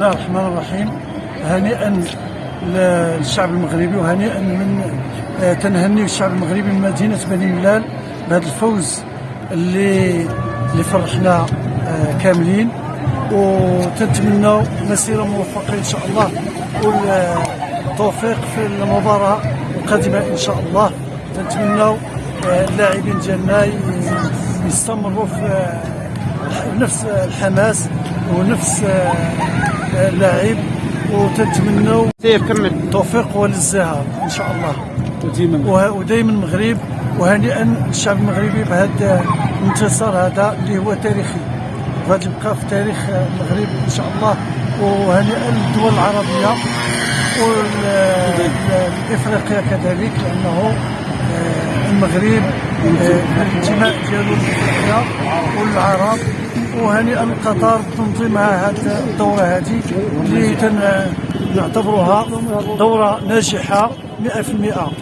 الله الرحمن الرحيم. هنيئا للشعب المغربي وهنيئا تنهني الشعب المغربي من مدينة بني ملال بهذا الفوز اللي فرحنا كاملين، وتنتمنوا مسيرة موفقة إن شاء الله والتوفيق في المباراة القادمة إن شاء الله. تنتمنوا اللاعبين ديالنا يستمروا في نفس الحماس ونفس اللاعب، وتتمنوا التوفيق والازدهار ان شاء الله ودائما المغرب. وهنيئا الشعب المغربي بهذا الانتصار هذا اللي هو تاريخي، غادي يبقى في تاريخ المغرب ان شاء الله. وهنيئا للدول العربيه والافريقيا كذلك، لانه المغرب الانتماء ديالو لافريقيا والعرب. وهنيئا لقطر تنظيمها هذه الدوره هذه اللي نعتبروها دوره ناجحه 100%.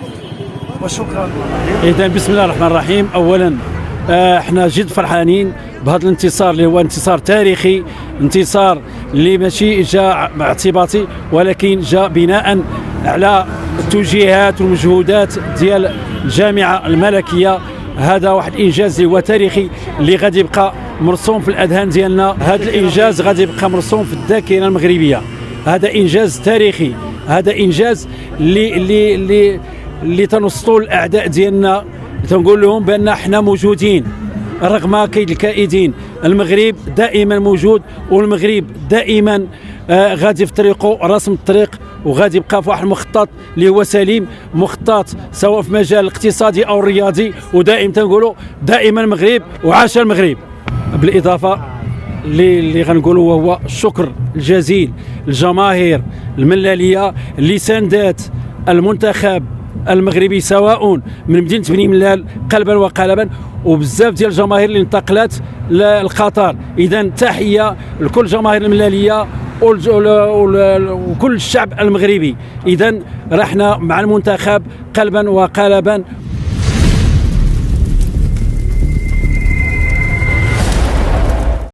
وشكرا. اذا بسم الله الرحمن الرحيم. اولا احنا جد فرحانين بهذا الانتصار اللي هو انتصار تاريخي، انتصار اللي ماشي جاء اعتباطي ولكن جاء بناء على التوجيهات والمجهودات ديال الجامعه الملكيه. هذا واحد الانجاز اللي هو تاريخي اللي غادي يبقى مرسوم في الاذهان ديالنا. هذا الانجاز غادي يبقى مرسوم في الذاكره المغربيه. هذا انجاز تاريخي، هذا انجاز اللي تنصتوا الاعداء ديالنا، تنقول لهم بان احنا موجودين رغم كيد الكائدين. المغرب دائما موجود، والمغرب دائما غادي في طريقه رسم الطريق، وغادي يبقى في واحد المخطط اللي هو سليم، مخطط سواء في مجال الاقتصادي او الرياضي. ودائما تنقولوا دائما المغرب وعاش المغرب. بالاضافه اللي غنقولوا هو الشكر الجزيل للجماهير الملاليه اللي ساندات المنتخب المغربي سواء من مدينه بني ملال قلبا وقالبا، وبزاف ديال الجماهير اللي انتقلت لقطر. اذا تحيه لكل جماهير الملاليه وكل الشعب المغربي. اذا رحنا مع المنتخب قلبا وقالبا،